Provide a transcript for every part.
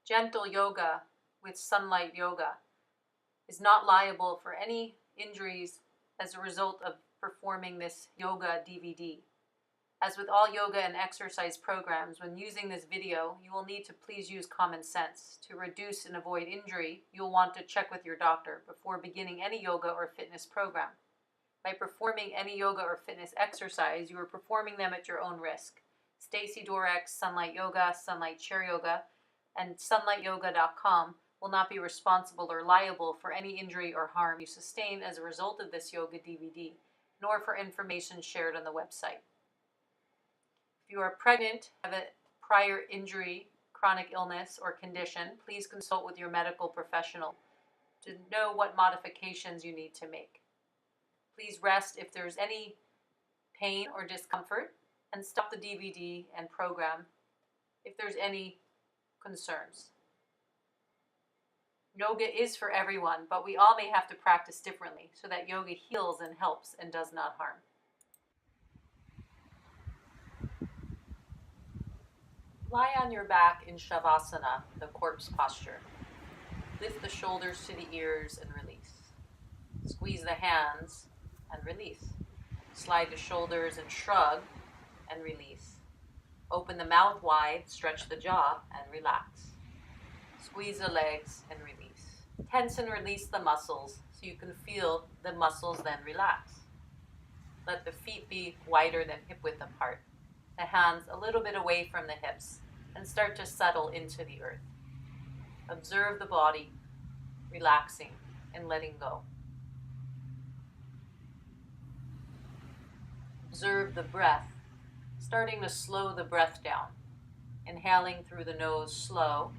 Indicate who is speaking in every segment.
Speaker 1: Gentle yoga with sunlight yoga is not liable for any injuries as a result of performing this yoga DVD. As with all yoga and exercise programs, when using this video, you will need to please use common sense. To reduce and avoid injury, you'll want to check with your doctor before beginning any yoga or fitness program. By performing any yoga or fitness exercise, you are performing them at your own risk. Stacy Dorek's Sunlight Yoga, Sunlight Chair Yoga, and sunlightyoga.com will not be responsible or liable for any injury or harm you sustain as a result of this yoga DVD, nor for information shared on the website. If you are pregnant, have a prior injury, chronic illness, or condition, please consult with your medical professional to know what modifications you need to make. Please rest if there's any pain or discomfort, and stop the DVD and program if there's any concerns. Yoga is for everyone, but we all may have to practice differently so that yoga heals and helps and does not harm. Lie on your back in Shavasana, the corpse posture. Lift the shoulders to the ears and release. Squeeze the hands and release. Slide the shoulders and shrug and release. Open the mouth wide, stretch the jaw and relax. Squeeze the legs and release. Tense and release the muscles so you can feel the muscles then relax. Let the feet be wider than hip width apart. The hands a little bit away from the hips and start to settle into the earth. Observe the body relaxing and letting go. Observe the breath, starting to slow the breath down. Inhaling through the nose slow,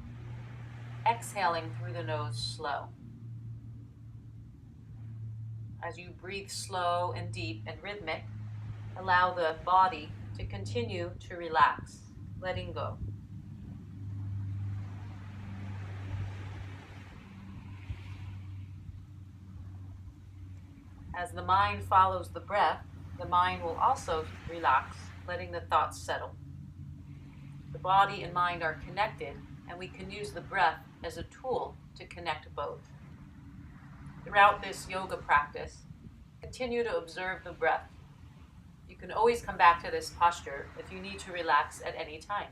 Speaker 1: exhaling through the nose slow. As you breathe slow and deep and rhythmic, allow the body to continue to relax, letting go. As the mind follows the breath, the mind will also relax, letting the thoughts settle. The body and mind are connected, and we can use the breath as a tool to connect both. Throughout this yoga practice, continue to observe the breath. You can always come back to this posture if you need to relax at any time.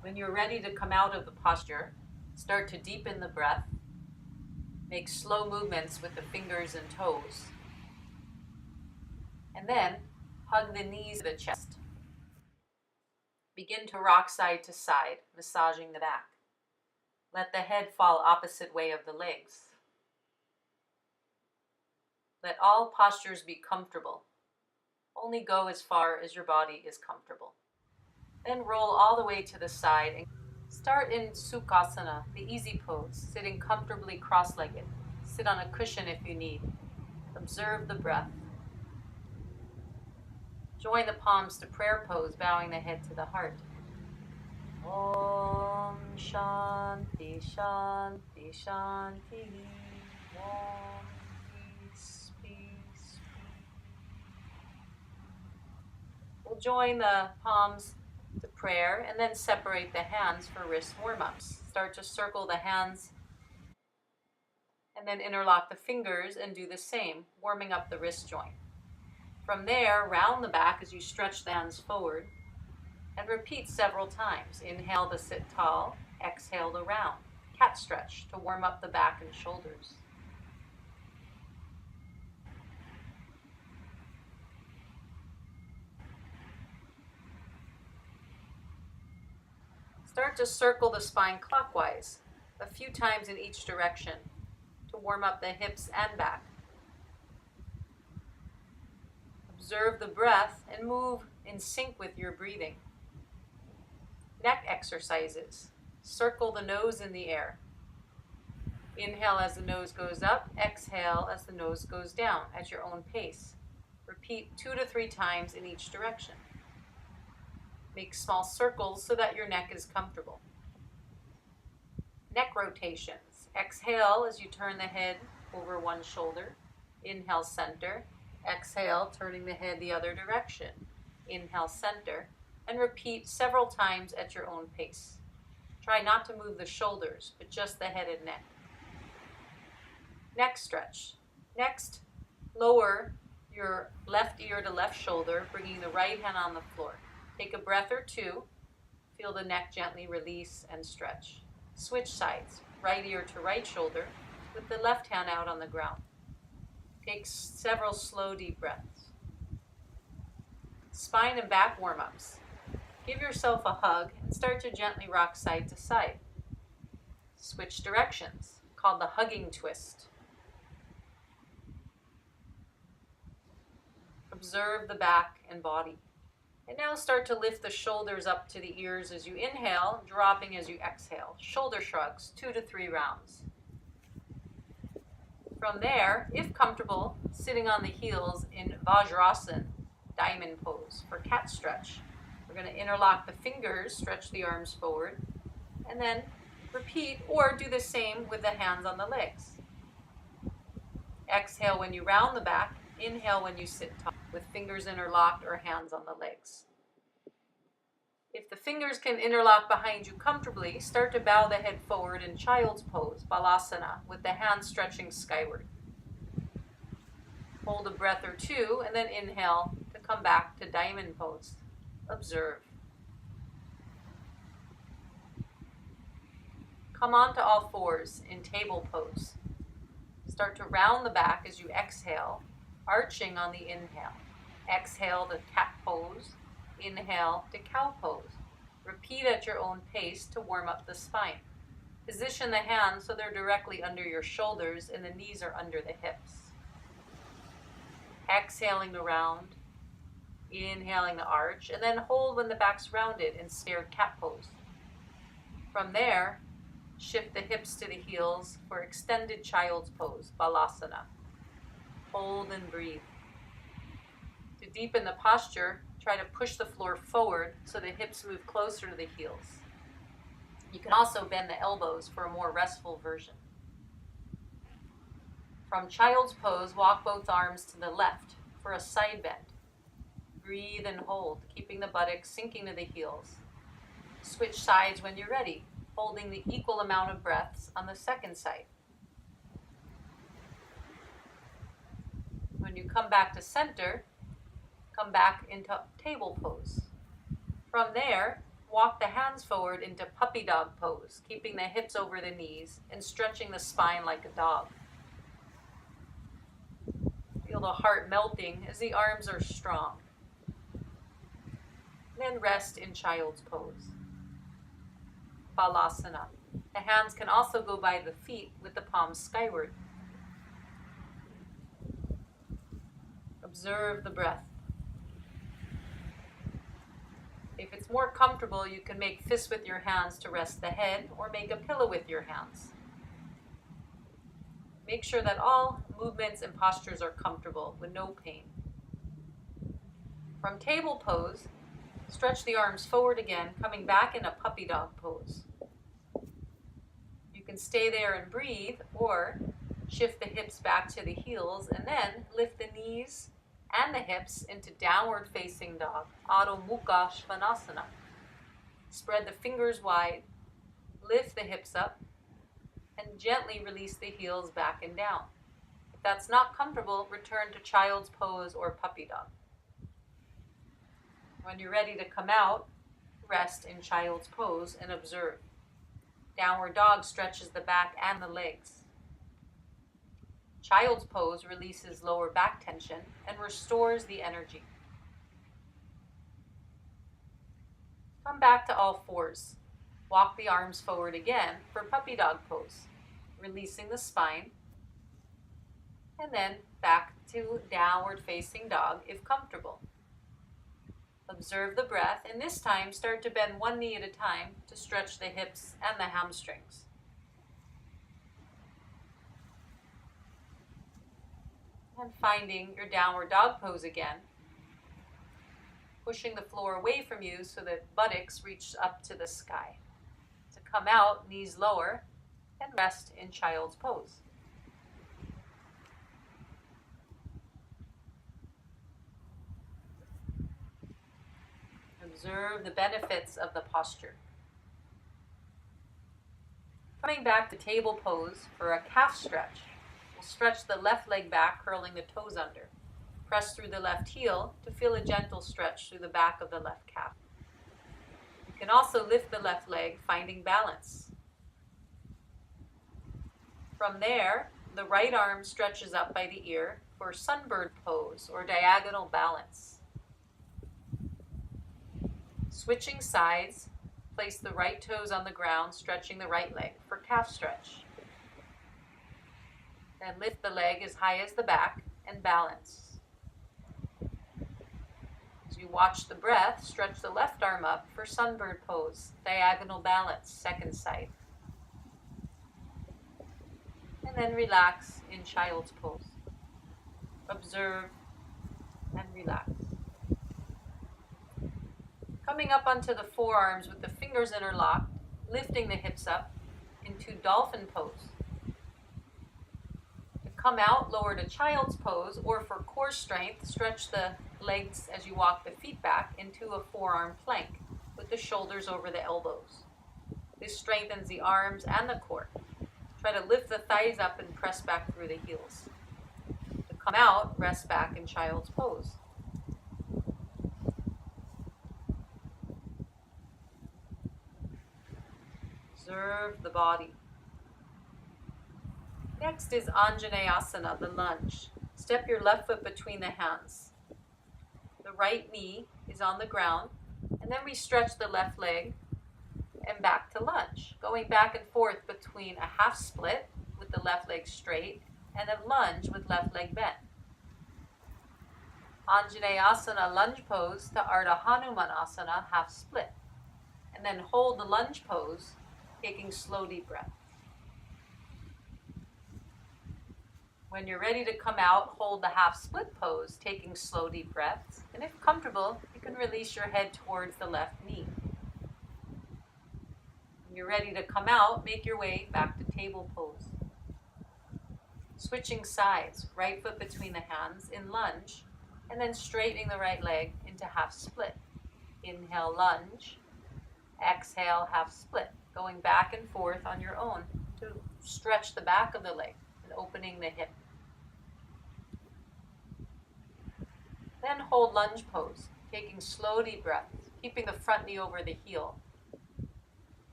Speaker 1: When you're ready to come out of the posture, start to deepen the breath. Make slow movements with the fingers and toes. And then hug the knees to the chest. Begin to rock side to side, massaging the back. Let the head fall opposite way of the legs. Let all postures be comfortable. Only go as far as your body is comfortable. Then roll all the way to the side and start in Sukhasana, the easy pose, sitting comfortably cross-legged. Sit on a cushion if you need. Observe the breath. Join the palms to prayer pose, bowing the head to the heart. Om Shanti Shanti Shanti. Om Peace Peace. We'll join the palms to prayer and then separate the hands for wrist warm-ups. Start to circle the hands and then interlock the fingers and do the same, warming up the wrist joint. From there, round the back as you stretch the hands forward and repeat several times. Inhale to sit tall, exhale to round. Cat stretch to warm up the back and shoulders. Start to circle the spine clockwise, a few times in each direction to warm up the hips and back. Observe the breath and move in sync with your breathing. Neck exercises. Circle the nose in the air. Inhale as the nose goes up, exhale as the nose goes down at your own pace. Repeat 2 to 3 times in each direction. Make small circles so that your neck is comfortable. Neck rotations. Exhale as you turn the head over one shoulder. Inhale, center. Exhale, turning the head the other direction. Inhale, center. And repeat several times at your own pace. Try not to move the shoulders, but just the head and neck. Neck stretch. Next, lower your left ear to left shoulder, bringing the right hand on the floor. Take a breath or two. Feel the neck gently release and stretch. Switch sides, right ear to right shoulder, with the left hand out on the ground. Take several slow, deep breaths. Spine and back warm-ups. Give yourself a hug and start to gently rock side to side. Switch directions, called the hugging twist. Observe the back and body. And now start to lift the shoulders up to the ears as you inhale, dropping as you exhale. Shoulder shrugs, 2 to 3 rounds. From there, if comfortable, sitting on the heels in Vajrasana, diamond pose for cat stretch. We're going to interlock the fingers, stretch the arms forward, and then repeat or do the same with the hands on the legs. Exhale when you round the back, inhale when you sit tall, with fingers interlocked or hands on the legs. If the fingers can interlock behind you comfortably, start to bow the head forward in child's pose, balasana, with the hands stretching skyward. Hold a breath or two, and then inhale to come back to diamond pose. Observe. Come on to all fours in table pose. Start to round the back as you exhale, arching on the inhale. Exhale to cat pose. Inhale to cow pose. Repeat at your own pace to warm up the spine. Position the hands so they're directly under your shoulders and the knees are under the hips. Exhaling to round. Inhaling to arch, and then hold when the back's rounded in stared cat pose. From there, shift the hips to the heels for extended child's pose, balasana. Hold and breathe. To deepen the posture, try to push the floor forward so the hips move closer to the heels. You can also bend the elbows for a more restful version. From child's pose, walk both arms to the left for a side bend. Breathe and hold, keeping the buttocks sinking to the heels. Switch sides when you're ready, holding the equal amount of breaths on the second side. When you come back to center, come back into table pose. From there, walk the hands forward into puppy dog pose, keeping the hips over the knees and stretching the spine like a dog. Feel the heart melting as the arms are strong. Then rest in child's pose. Balasana. The hands can also go by the feet with the palms skyward. Observe the breath. If it's more comfortable, you can make fists with your hands to rest the head or make a pillow with your hands. Make sure that all movements and postures are comfortable with no pain. From table pose, stretch the arms forward again, coming back in a puppy dog pose. You can stay there and breathe, or shift the hips back to the heels, and then lift the knees and the hips into downward facing dog, Adho Mukha Svanasana. Spread the fingers wide, lift the hips up, and gently release the heels back and down. If that's not comfortable, return to child's pose or puppy dog. When you're ready to come out, rest in child's pose and observe. Downward dog stretches the back and the legs. Child's pose releases lower back tension and restores the energy. Come back to all fours. Walk the arms forward again for puppy dog pose, releasing the spine, and then back to downward facing dog if comfortable. Observe the breath, and this time start to bend one knee at a time to stretch the hips and the hamstrings. And finding your downward dog pose again, pushing the floor away from you so that buttocks reach up to the sky. To come out, knees lower, and rest in child's pose. Observe the benefits of the posture. Coming back to table pose for a calf stretch. We'll stretch the left leg back, curling the toes under. Press through the left heel to feel a gentle stretch through the back of the left calf. You can also lift the left leg, finding balance. From there, the right arm stretches up by the ear for sunbird pose or diagonal balance. Switching sides, place the right toes on the ground, stretching the right leg for calf stretch. Then lift the leg as high as the back and balance. As you watch the breath, stretch the left arm up for sunbird pose, diagonal balance, second side. And then relax in child's pose. Observe and relax. Coming up onto the forearms with the fingers interlocked, lifting the hips up into dolphin pose. To come out, lower to child's pose, or for core strength, stretch the legs as you walk the feet back into a forearm plank with the shoulders over the elbows. This strengthens the arms and the core. Try to lift the thighs up and press back through the heels. To come out, rest back in child's pose. Observe the body. Next is Anjaneyasana, the lunge. Step your left foot between the hands. The right knee is on the ground, and then we stretch the left leg and back to lunge, going back and forth between a half split with the left leg straight and a lunge with left leg bent. Anjaneyasana lunge pose to Ardha Hanumanasana half split, and then hold the lunge pose, taking slow deep breaths. When you're ready to come out, hold the half split pose, taking slow deep breaths, and if comfortable, you can release your head towards the left knee. When you're ready to come out, make your way back to table pose. Switching sides, right foot between the hands in lunge, and then straightening the right leg into half split. Inhale, lunge. Exhale, half split. Going back and forth on your own to stretch the back of the leg and opening the hip. Then hold lunge pose, taking slow deep breaths, keeping the front knee over the heel.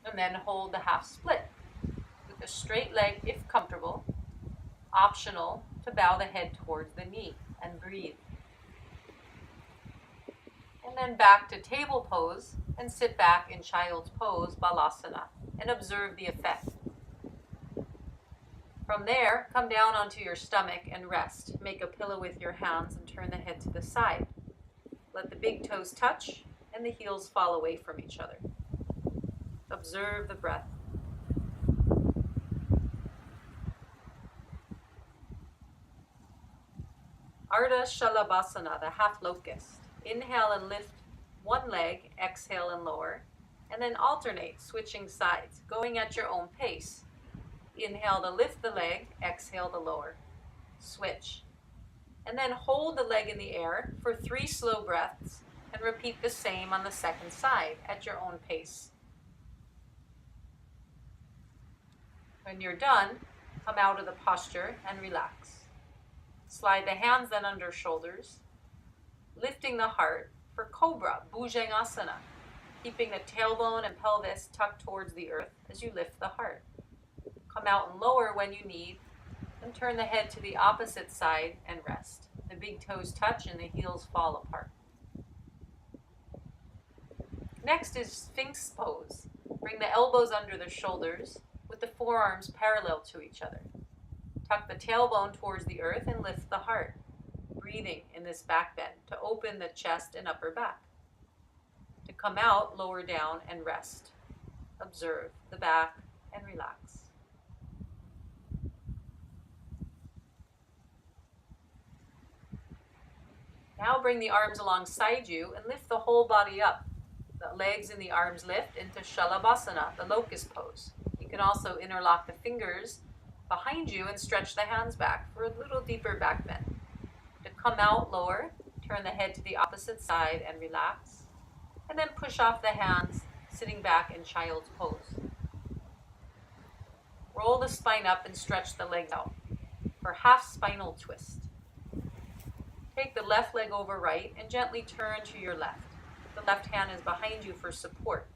Speaker 1: And then hold the half split with a straight leg if comfortable. Optional to bow the head towards the knee and breathe. And then back to table pose and sit back in child's pose, Balasana, and observe the effect. From there, come down onto your stomach and rest. Make a pillow with your hands and turn the head to the side. Let the big toes touch and the heels fall away from each other. Observe the breath. Ardha Shalabhasana, the half locust. Inhale and lift one leg, exhale and lower, and then alternate, switching sides, going at your own pace. Inhale to lift the leg, exhale to lower. Switch. And then hold the leg in the air for 3 slow breaths and repeat the same on the second side at your own pace. When you're done, come out of the posture and relax. Slide the hands then under shoulders, lifting the heart for Cobra, Bhujangasana, keeping the tailbone and pelvis tucked towards the earth as you lift the heart. Come out and lower when you need, and turn the head to the opposite side and rest. The big toes touch and the heels fall apart. Next is Sphinx pose. Bring the elbows under the shoulders with the forearms parallel to each other. Tuck the tailbone towards the earth and lift the heart, breathing in this back bend to open the chest and upper back. To come out, lower down and rest. Observe the back and relax. Now bring the arms alongside you and lift the whole body up. The legs and the arms lift into Shalabhasana, the locust pose. You can also interlock the fingers behind you and stretch the hands back for a little deeper back bend. To come out, lower, turn the head to the opposite side and relax. And then push off the hands, sitting back in child's pose. Roll the spine up and stretch the legs out for half spinal twist. Take the left leg over right and gently turn to your left. The left hand is behind you for support.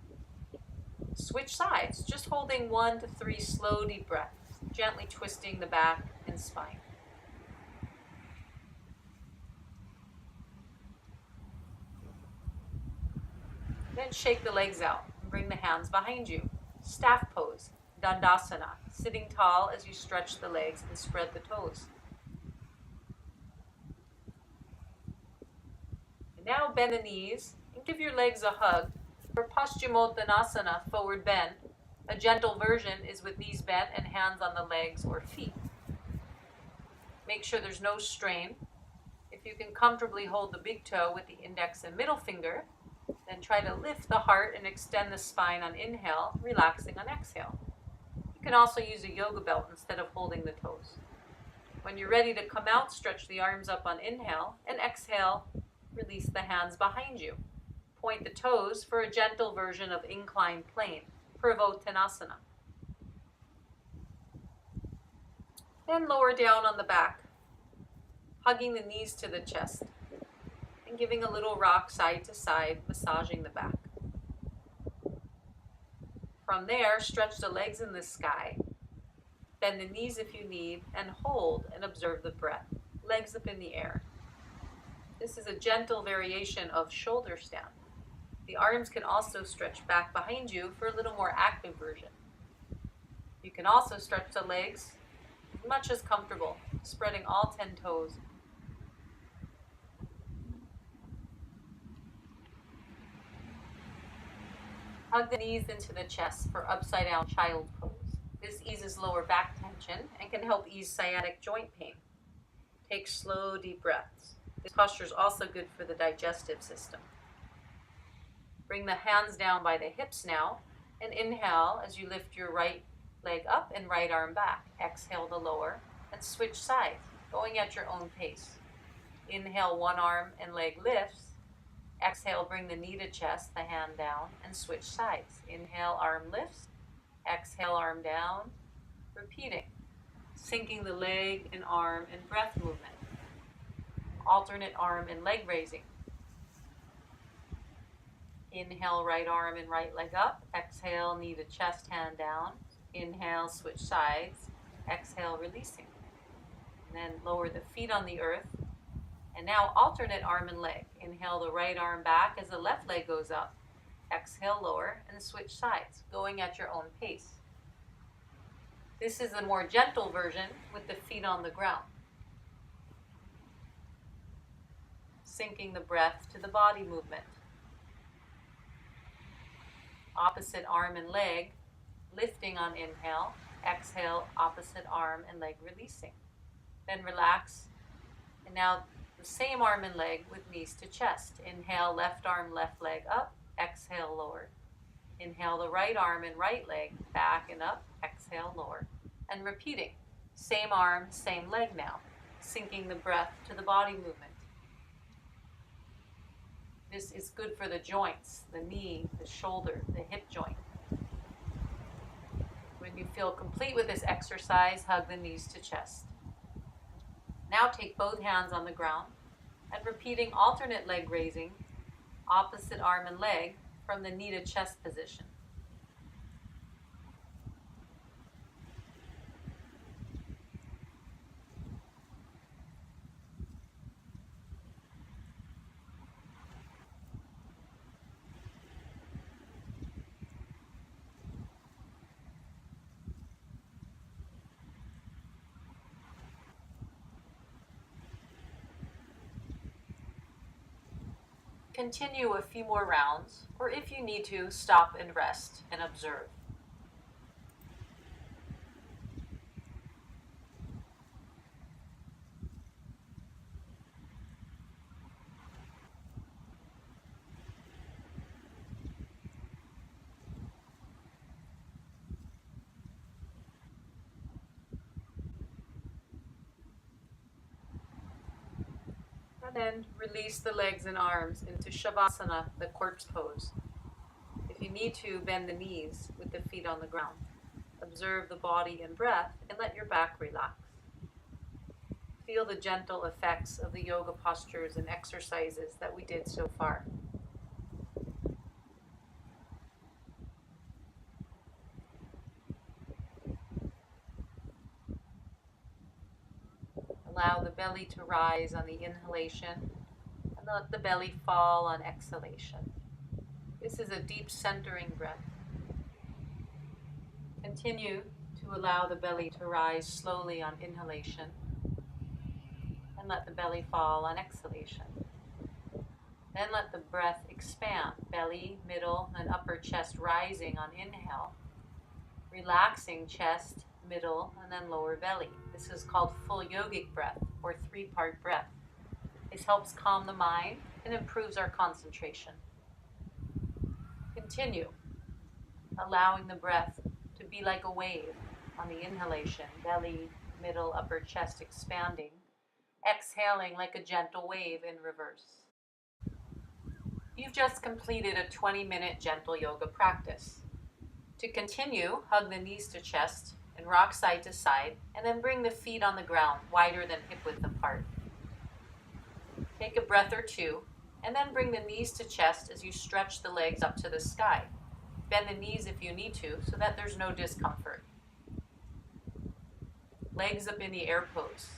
Speaker 1: Switch sides, just holding 1 to 3 slow deep breaths, gently twisting the back and spine. Then shake the legs out and bring the hands behind you. Staff pose, Dandasana, sitting tall as you stretch the legs and spread the toes. And now bend the knees and give your legs a hug for Paschimottanasana, forward bend. A gentle version is with knees bent and hands on the legs or feet. Make sure there's no strain. If you can comfortably hold the big toe with the index and middle finger, then try to lift the heart and extend the spine on inhale, relaxing on exhale. You can also use a yoga belt instead of holding the toes. When you're ready to come out, stretch the arms up on inhale, and exhale, release the hands behind you. Point the toes for a gentle version of inclined plane, Purvottanasana. Then lower down on the back, hugging the knees to the chest, and giving a little rock side to side, massaging the back. From there, stretch the legs in the sky, bend the knees if you need, and hold and observe the breath, legs up in the air. This is a gentle variation of shoulder stand. The arms can also stretch back behind you for a little more active version. You can also stretch the legs as much as comfortable, spreading all 10 toes. Hug the knees into the chest for upside down child pose. This eases lower back tension and can help ease sciatic joint pain. Take slow, deep breaths. This posture is also good for the digestive system. Bring the hands down by the hips now and inhale as you lift your right leg up and right arm back. Exhale to lower and switch sides, going at your own pace. Inhale, one arm and leg lifts. Exhale, bring the knee to chest, the hand down, and switch sides. Inhale, arm lifts. Exhale, arm down. Repeating, syncing the leg and arm and breath movement. Alternate arm and leg raising. Inhale, right arm and right leg up. Exhale, knee to chest, hand down. Inhale, switch sides. Exhale, releasing. And then lower the feet on the earth. And now alternate arm and leg. Inhale the right arm back as the left leg goes up. Exhale, lower, and switch sides, going at your own pace. This is a more gentle version with the feet on the ground. Syncing the breath to the body movement. Opposite arm and leg, lifting on inhale. Exhale, opposite arm and leg releasing. Then relax. And now the same arm and leg with knees to chest. Inhale, left arm, left leg up. Exhale, lower. Inhale the right arm and right leg back and up. Exhale, lower. And repeating. Same arm, same leg now. Syncing the breath to the body movement. This is good for the joints, the knee, the shoulder, the hip joint. When you feel complete with this exercise, hug the knees to chest. Now take both hands on the ground and repeating alternate leg raising, opposite arm and leg from the knee to chest position. Continue a few more rounds, or if you need to, stop and rest and observe. And then release the legs and arms into Shavasana, the corpse pose. If you need to, bend the knees with the feet on the ground. Observe the body and breath and let your back relax. Feel the gentle effects of the yoga postures and exercises that we did so far. Allow the belly to rise on the inhalation and let the belly fall on exhalation. This is a deep centering breath. Continue to allow the belly to rise slowly on inhalation and let the belly fall on exhalation. Then let the breath expand, belly, middle, and upper chest rising on inhale, relaxing chest, middle, and then lower belly. This is called full yogic breath or three-part breath. This helps calm the mind and improves our concentration. Continue, allowing the breath to be like a wave on the inhalation, belly, middle, upper chest expanding, exhaling like a gentle wave in reverse. You've just completed a 20-minute gentle yoga practice. To continue, hug the knees to chest and rock side to side, and then bring the feet on the ground, wider than hip width apart. Take a breath or two, and then bring the knees to chest as you stretch the legs up to the sky. Bend the knees if you need to, so that there's no discomfort. Legs up in the air pose.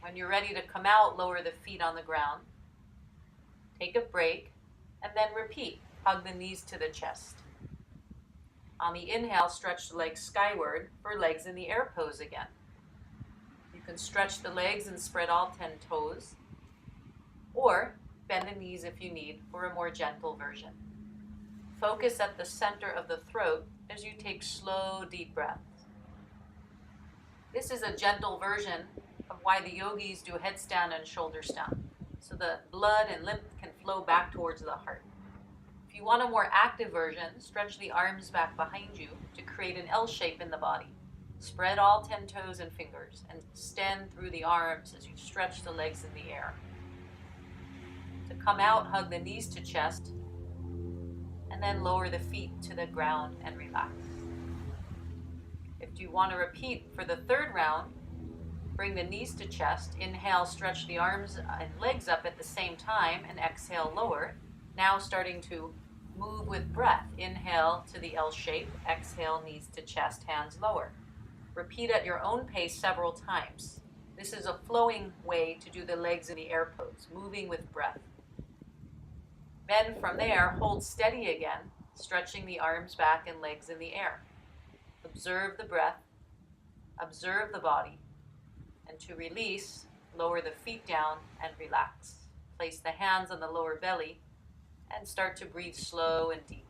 Speaker 1: When you're ready to come out, lower the feet on the ground. Take a break, and then repeat. Hug the knees to the chest. On the inhale, stretch the legs skyward for legs in the air pose again. You can stretch the legs and spread all 10 toes, or bend the knees if you need for a more gentle version. Focus at the center of the throat as you take slow, deep breaths. This is a gentle version of why the yogis do headstand and shoulder stand, so the blood and lymph can flow back towards the heart. If you want a more active version, stretch the arms back behind you to create an L shape in the body. Spread all 10 toes and fingers and extend through the arms as you stretch the legs in the air. To come out, hug the knees to chest, and then lower the feet to the ground and relax. If you want to repeat for the third round, bring the knees to chest, inhale, stretch the arms and legs up at the same time, and exhale, lower. Now starting to move with breath. Inhale to the L shape, exhale, knees to chest, hands lower. Repeat at your own pace several times. This is a flowing way to do the legs in the air pose, moving with breath. Then from there, hold steady again, stretching the arms back and legs in the air. Observe the breath, observe the body, and to release, lower the feet down and relax. Place the hands on the lower belly and start to breathe slow and deep.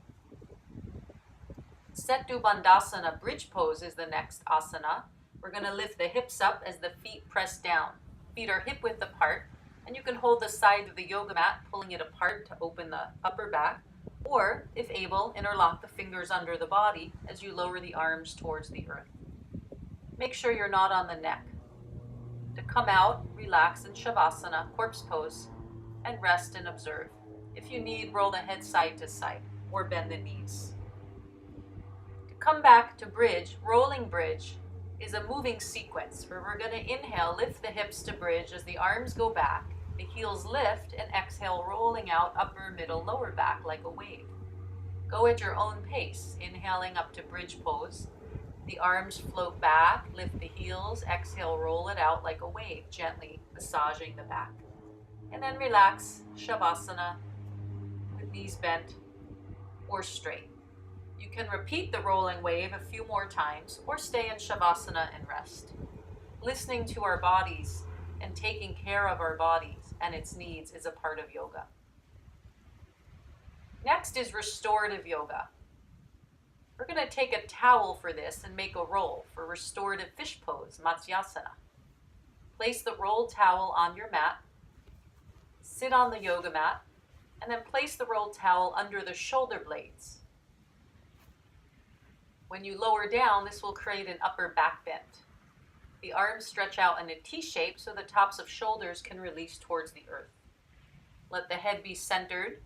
Speaker 1: Setu Bandhasana bridge pose is the next asana. We're going to lift the hips up as the feet press down. Feet are hip width apart, and you can hold the side of the yoga mat, pulling it apart to open the upper back, or, if able, interlock the fingers under the body as you lower the arms towards the earth. Make sure you're not on the neck. To come out, relax in Shavasana, corpse pose, and rest and observe. If you need, roll the head side to side, or bend the knees. To come back to bridge, rolling bridge is a moving sequence where we're going to inhale, lift the hips to bridge as the arms go back, the heels lift, and exhale, rolling out upper, middle, lower back like a wave. Go at your own pace, inhaling up to bridge pose. The arms float back, lift the heels, exhale, roll it out like a wave, gently massaging the back. And then relax, Shavasana, with knees bent or straight. You can repeat the rolling wave a few more times or stay in Shavasana and rest. Listening to our bodies and taking care of our bodies and its needs is a part of yoga. Next is restorative yoga. We're going to take a towel for this and make a roll for restorative fish pose, Matsyasana. Place the rolled towel on your mat, sit on the yoga mat, and then place the rolled towel under the shoulder blades. When you lower down, this will create an upper back bend. The arms stretch out in a T shape so the tops of shoulders can release towards the earth. Let the head be centered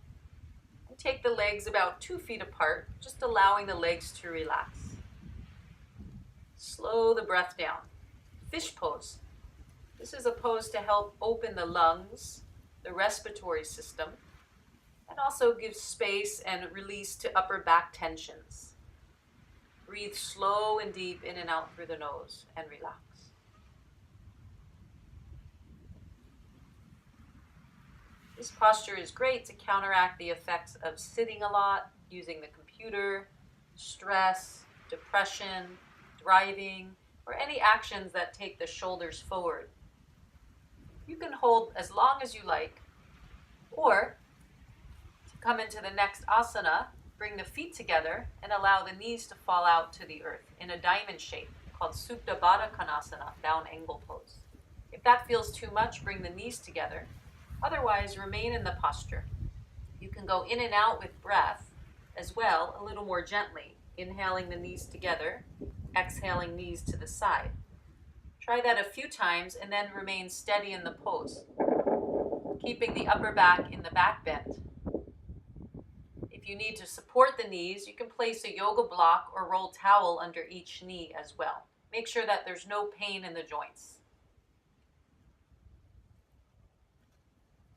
Speaker 1: and take the legs about 2 feet apart, just allowing the legs to relax. Slow the breath down. Fish pose. This is a pose to help open the lungs, the respiratory system, and also gives space and release to upper back tensions. Breathe slow and deep in and out through the nose and relax. This posture is great to counteract the effects of sitting a lot, using the computer, stress, depression, driving, or any actions that take the shoulders forward. You can hold as long as you like, or to come into the next asana, bring the feet together and allow the knees to fall out to the earth in a diamond shape called Supta Baddha Konasana, down angle pose. If that feels too much, bring the knees together. Otherwise, remain in the posture. You can go in and out with breath as well, a little more gently, inhaling the knees together, exhaling knees to the side. Try that a few times and then remain steady in the pose, keeping the upper back in the back bend. If you need to support the knees, you can place a yoga block or roll towel under each knee as well. Make sure that there's no pain in the joints.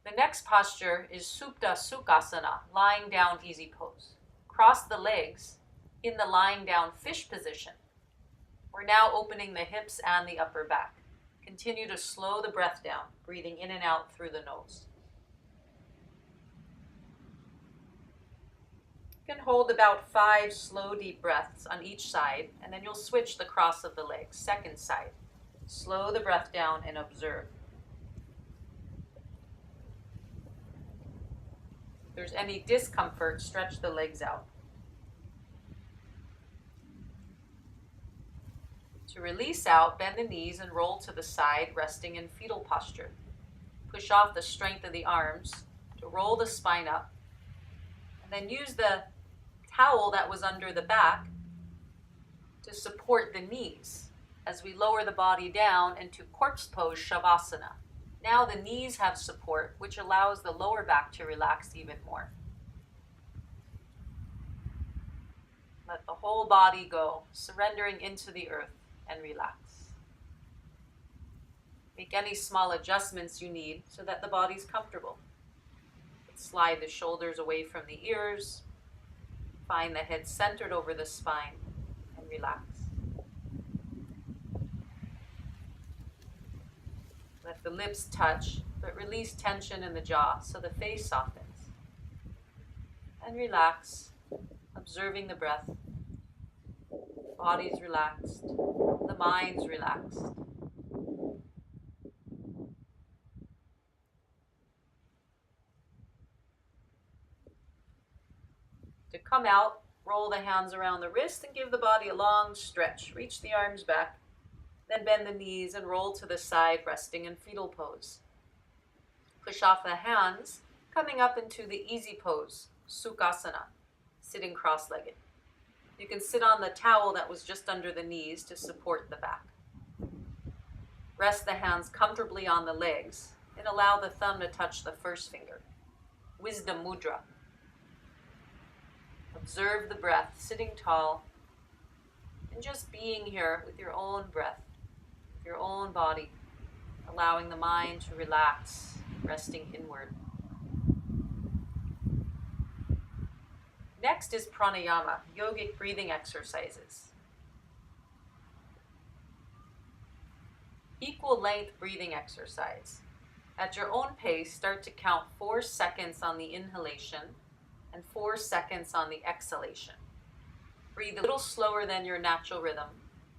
Speaker 1: The next posture is Supta Sukhasana, lying down easy pose. Cross the legs in the lying down fish position. We're now opening the hips and the upper back. Continue to slow the breath down, breathing in and out through the nose. You can hold about 5 slow, deep breaths on each side, and then you'll switch the cross of the legs, second side. Slow the breath down and observe. If there's any discomfort, stretch the legs out. To release out, bend the knees and roll to the side, resting in fetal posture. Push off the strength of the arms to roll the spine up, and then use the towel that was under the back to support the knees as we lower the body down into corpse pose Shavasana. Now the knees have support, which allows the lower back to relax even more. Let the whole body go, surrendering into the earth, and relax. Make any small adjustments you need so that the body's comfortable. Slide the shoulders away from the ears. Find the head centered over the spine and relax. Let the lips touch, but release tension in the jaw so the face softens. And relax, observing the breath. Body's relaxed, the mind's relaxed. To come out, roll the hands around the wrist and give the body a long stretch. Reach the arms back, then bend the knees and roll to the side, resting in fetal pose. Push off the hands, coming up into the easy pose, Sukhasana, sitting cross-legged. You can sit on the towel that was just under the knees to support the back. Rest the hands comfortably on the legs and allow the thumb to touch the first finger. Wisdom Mudra. Observe the breath, sitting tall, and just being here with your own breath, your own body, allowing the mind to relax, resting inward. Next is pranayama, yogic breathing exercises. Equal length breathing exercise. At your own pace, start to count 4 seconds on the inhalation and 4 seconds on the exhalation. Breathe a little slower than your natural rhythm,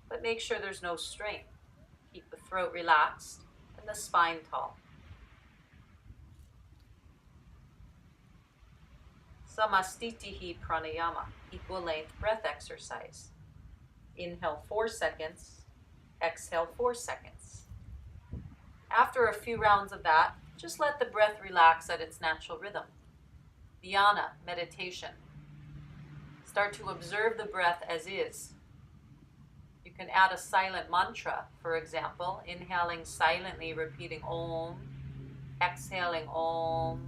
Speaker 1: but make sure there's no strain. Keep the throat relaxed and the spine tall. Samastitihi pranayama, equal length breath exercise. Inhale 4 seconds, exhale 4 seconds. After a few rounds of that, just let the breath relax at its natural rhythm. Dhyana, meditation. Start to observe the breath as is. You can add a silent mantra, for example, inhaling silently, repeating Om, exhaling Om,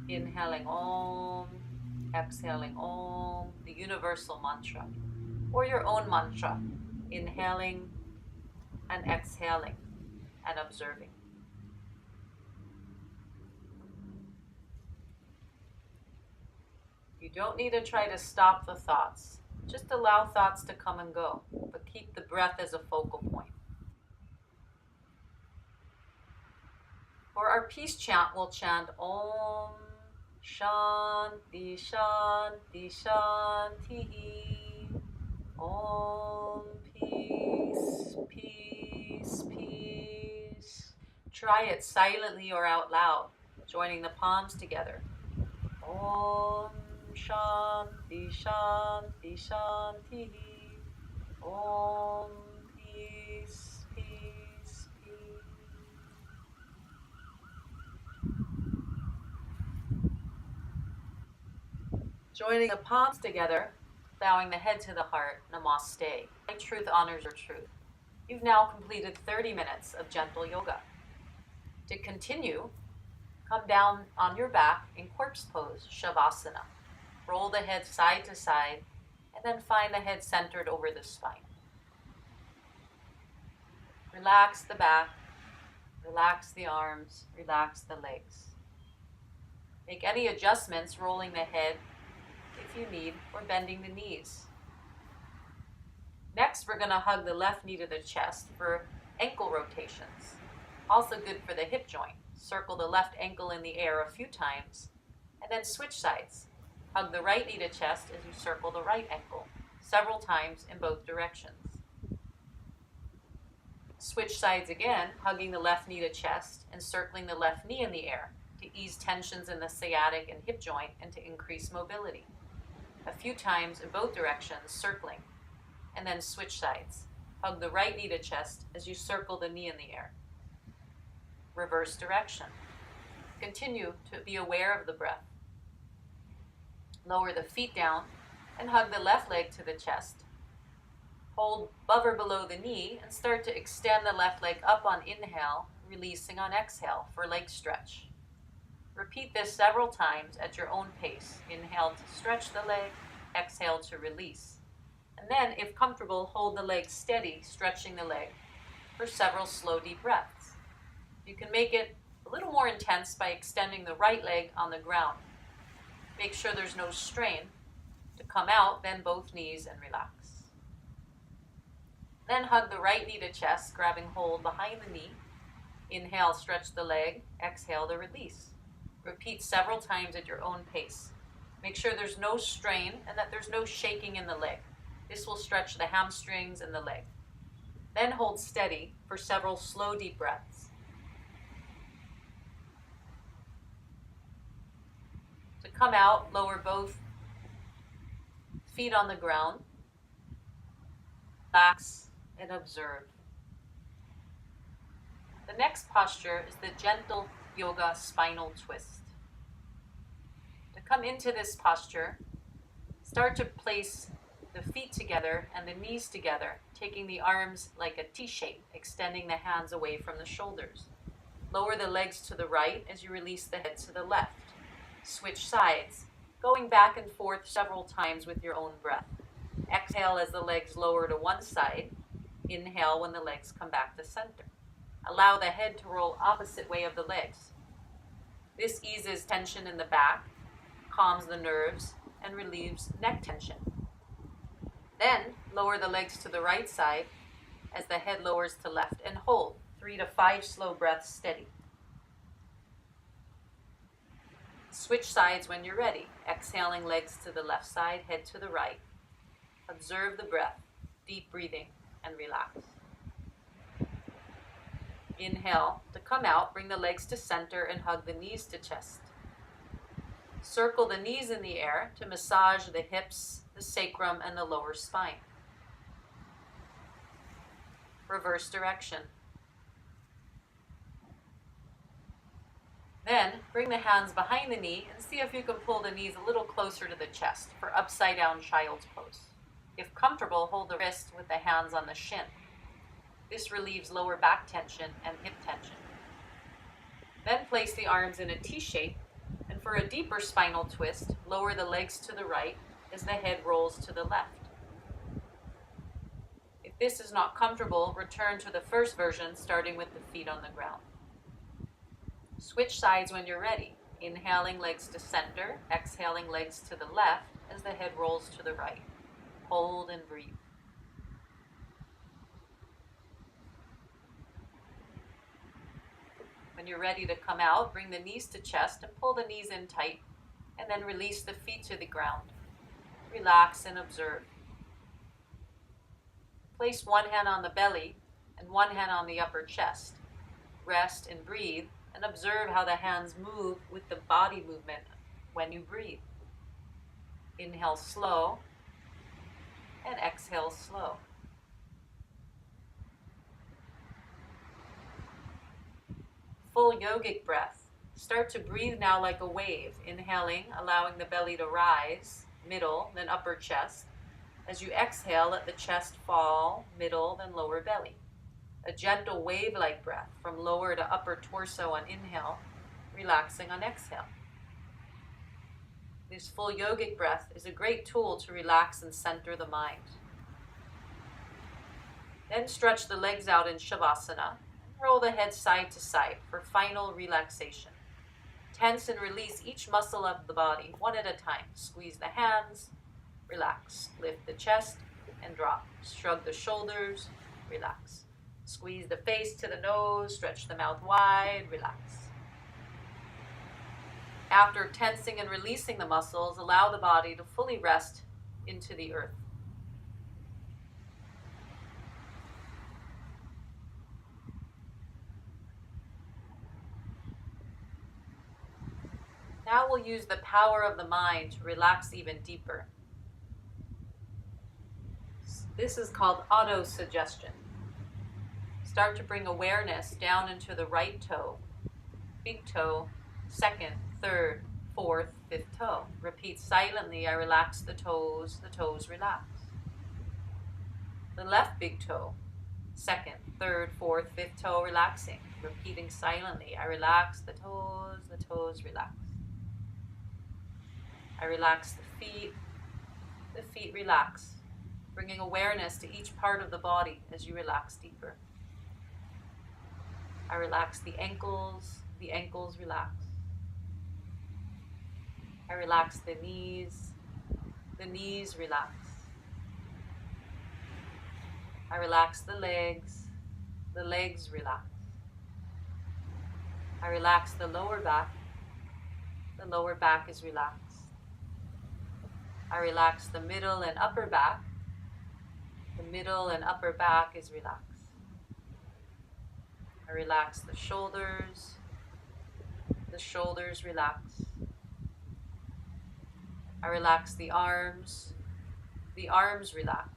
Speaker 1: inhaling Om, exhaling Om, the universal mantra, or your own mantra, inhaling and exhaling and observing. You don't need to try to stop the thoughts. Just allow thoughts to come and go, but keep the breath as a focal point. For our peace chant, we'll chant Om Shanti Shanti Shanti. Om Peace Peace Peace. Try it silently or out loud, joining the palms together. Om Shanti Shanti Shanti. Om Peace Peace Peace. Joining the palms together, bowing the head to the heart, namaste. My truth honors your truth. You've now completed 30 minutes of gentle yoga. To continue, come down on your back in corpse pose, shavasana. Roll the head side to side, and then find the head centered over the spine. Relax the back, relax the arms, relax the legs. Make any adjustments, rolling the head if you need, or bending the knees. Next, we're going to hug the left knee to the chest for ankle rotations. Also good for the hip joint. Circle the left ankle in the air a few times, and then switch sides. Hug the right knee to chest as you circle the right ankle, several times in both directions. Switch sides again, hugging the left knee to chest and circling the left knee in the air to ease tensions in the sciatic and hip joint and to increase mobility. A few times in both directions, circling, and then switch sides. Hug the right knee to chest as you circle the knee in the air. Reverse direction. Continue to be aware of the breath. Lower the feet down and hug the left leg to the chest. Hold above or below the knee and start to extend the left leg up on inhale, releasing on exhale for leg stretch. Repeat this several times at your own pace. Inhale to stretch the leg, exhale to release. And then, if comfortable, hold the leg steady, stretching the leg for several slow, deep breaths. You can make it a little more intense by extending the right leg on the ground. Make sure there's no strain. To come out, bend both knees and relax. Then hug the right knee to chest, grabbing hold behind the knee. Inhale, stretch the leg. Exhale to release. Repeat several times at your own pace. Make sure there's no strain and that there's no shaking in the leg. This will stretch the hamstrings and the leg. Then hold steady for several slow, deep breaths. To come out, lower both feet on the ground. Relax and observe. The next posture is the gentle yoga spinal twist. To come into this posture, start to place the feet together and the knees together, taking the arms like a T shape, extending the hands away from the shoulders. Lower the legs to the right as you release the head to the left. Switch sides, going back and forth several times with your own breath. Exhale as the legs lower to one side. Inhale when the legs come back to center. Allow the head to roll opposite way of the legs. This eases tension in the back, calms the nerves, and relieves neck tension. Then lower the legs to the right side as the head lowers to left and hold 3 to 5 slow breaths steady. Switch sides when you're ready, exhaling legs to the left side, head to the right. Observe the breath, deep breathing, and relax. Inhale to come out, bring the legs to center and hug the knees to chest. Circle the knees in the air to massage the hips, the sacrum, and the lower spine. Reverse direction. Then bring the hands behind the knee and see if you can pull the knees a little closer to the chest for upside down child's pose. If comfortable, hold the wrist with the hands on the shin. This relieves lower back tension and hip tension. Then place the arms in a T shape, and for a deeper spinal twist, lower the legs to the right as the head rolls to the left. If this is not comfortable, return to the first version, starting with the feet on the ground. Switch sides when you're ready, inhaling legs to center, exhaling legs to the left as the head rolls to the right. Hold and breathe. When you're ready to come out, bring the knees to chest and pull the knees in tight, and then release the feet to the ground. Relax and observe. Place one hand on the belly and one hand on the upper chest. Rest and breathe, and observe how the hands move with the body movement when you breathe. Inhale slow, and exhale slow. Full yogic breath. Start to breathe now like a wave, inhaling, allowing the belly to rise, middle, then upper chest. As you exhale, let the chest fall, middle, then lower belly. A gentle wave-like breath from lower to upper torso on inhale, relaxing on exhale. This full yogic breath is a great tool to relax and center the mind. Then stretch the legs out in Shavasana. Roll the head side to side for final relaxation. Tense and release each muscle of the body one at a time. Squeeze the hands, relax. Lift the chest and drop. Shrug the shoulders, relax. Squeeze the face to the nose, stretch the mouth wide, relax. After tensing and releasing the muscles, allow the body to fully rest into the earth. Now we'll use the power of the mind to relax even deeper. This is called auto-suggestion. Start to bring awareness down into the right toe, big toe, second, third, fourth, fifth toe. Repeat silently, I relax the toes relax. The left big toe, second, third, fourth, fifth toe, relaxing. Repeating silently, I relax the toes relax. I relax the feet relax, bringing awareness to each part of the body as you relax deeper. I relax the ankles relax. I relax the knees relax. I relax the legs relax. I relax the lower back is relaxed. I relax the middle and upper back is relaxed. I relax the shoulders relax. I relax the arms relax.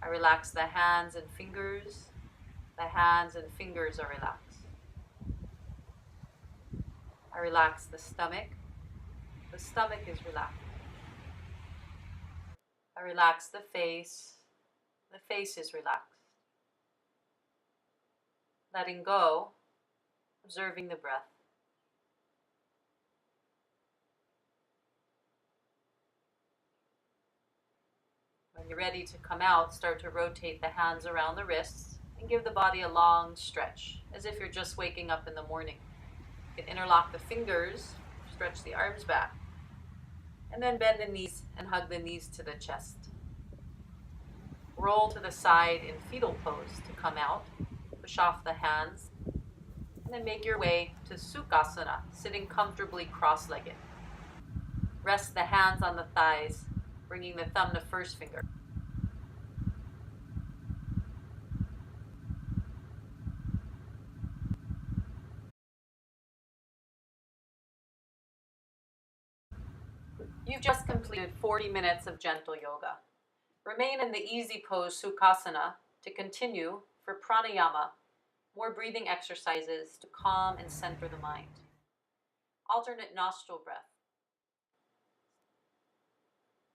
Speaker 1: I relax the hands and fingers are relaxed. I relax the stomach is relaxed. I relax the face is relaxed. Letting go, observing the breath. When you're ready to come out, start to rotate the hands around the wrists and give the body a long stretch, as if you're just waking up in the morning. You can interlock the fingers, stretch the arms back, and then bend the knees and hug the knees to the chest. Roll to the side in fetal pose to come out. Push off the hands, and then make your way to Sukhasana, sitting comfortably cross-legged. Rest the hands on the thighs, bringing the thumb to first finger. You've just completed 40 minutes of gentle yoga. Remain in the easy pose Sukhasana to continue for pranayama, more breathing exercises to calm and center the mind. Alternate nostril breath.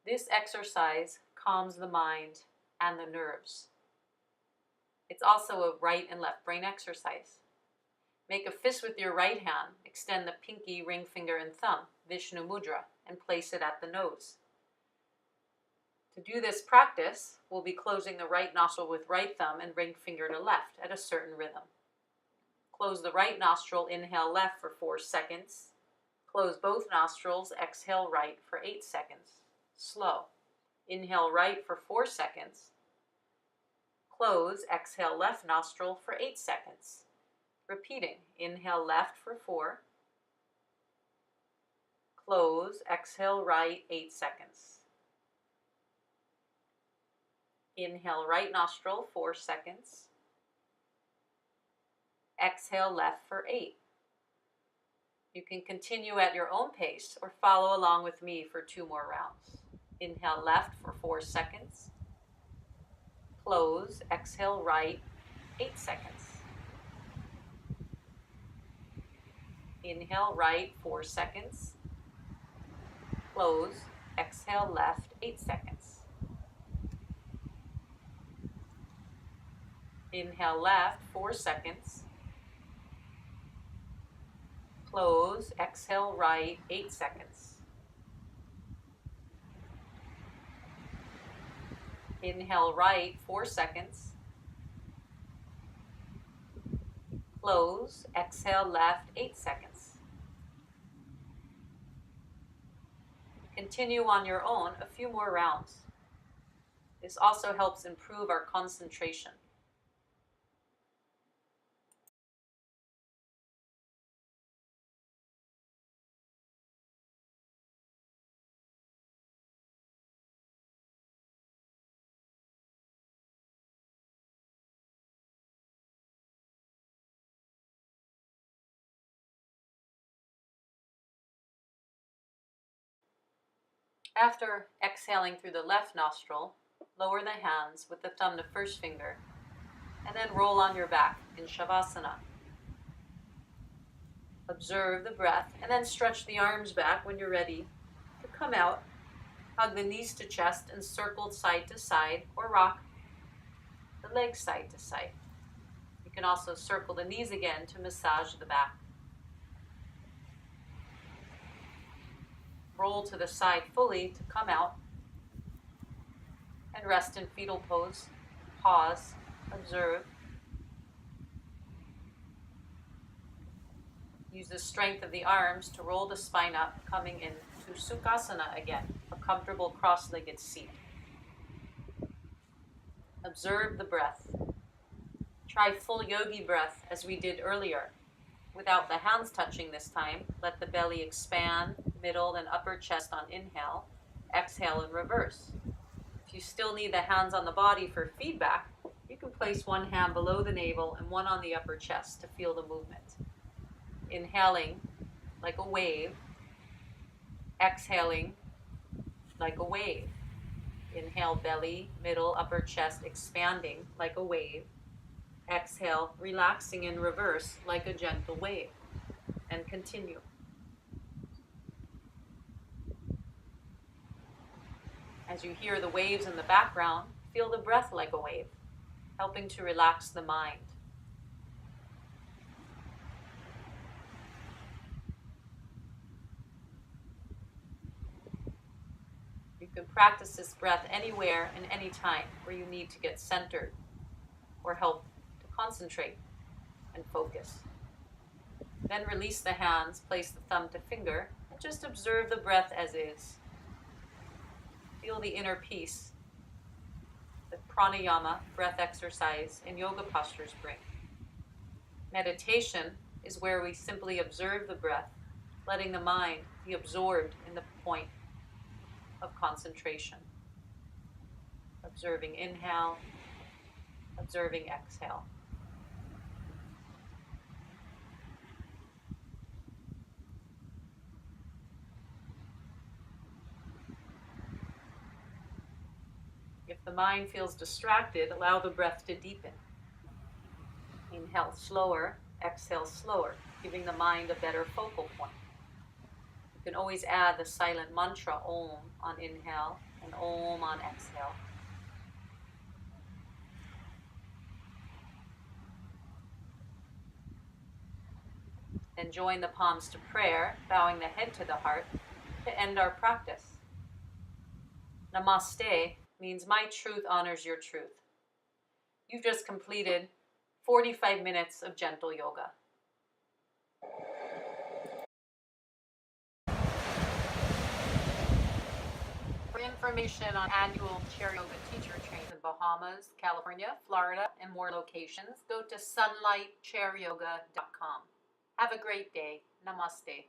Speaker 1: This exercise calms the mind and the nerves. It's also a right and left brain exercise. Make a fist with your right hand, extend the pinky, ring finger, and thumb, Vishnu Mudra, and place it at the nose. To do this practice, we'll be closing the right nostril with right thumb and ring finger to left at a certain rhythm. Close the right nostril, inhale left for 4 seconds. Close both nostrils, exhale right for 8 seconds. Slow. Inhale right for 4 seconds. Close, exhale left nostril for 8 seconds. Repeating, inhale left for 4. Close, exhale right 8 seconds. Inhale right nostril 4 seconds. Exhale left for 8. You can continue at your own pace or follow along with me for 2 more rounds. Inhale left for 4 seconds. Close, exhale right 8 seconds. Inhale right 4 seconds. Close, exhale left 8 seconds. Inhale left 4 seconds. Close, exhale right 8 seconds. Inhale right 4 seconds. Close, exhale left 8 seconds. Continue on your own a few more rounds. This also helps improve our concentration. After exhaling through the left nostril, lower the hands with the thumb to first finger, and then roll on your back in Shavasana. Observe the breath, and then stretch the arms back when you're ready to come out. Hug the knees to chest and circle side to side, or rock the legs side to side. You can also circle the knees again to massage the back. Roll to the side fully to come out, and rest in fetal pose. Pause, observe. Use the strength of the arms to roll the spine up, coming into Sukhasana again, a comfortable cross-legged seat. Observe the breath. Try full yogi breath as we did earlier. Without the hands touching this time, let the belly expand, middle and upper chest on inhale, exhale in reverse. If you still need the hands on the body for feedback, you can place one hand below the navel and one on the upper chest to feel the movement. Inhaling like a wave, exhaling like a wave. Inhale, belly, middle, upper chest expanding like a wave. Exhale, relaxing in reverse like a gentle wave. And continue. As you hear the waves in the background, feel the breath like a wave, helping to relax the mind. You can practice this breath anywhere and anytime where you need to get centered or help to concentrate and focus. Then release the hands, place the thumb to finger, and just observe the breath as is. Feel the inner peace that pranayama, breath exercise, and yoga postures bring. Meditation is where we simply observe the breath, letting the mind be absorbed in the point of concentration. Observing inhale, observing exhale. If the mind feels distracted, allow the breath to deepen. Inhale slower, exhale slower, giving the mind a better focal point. You can always add the silent mantra Om on inhale and Om on exhale. And join the palms to prayer, bowing the head to the heart, to end our practice. Namaste means my truth honors your truth. You've just completed 45 minutes of gentle yoga. For information on annual chair yoga teacher trainings in Bahamas, California, Florida, and more locations, go to sunlightchairyoga.com. Have a great day. Namaste.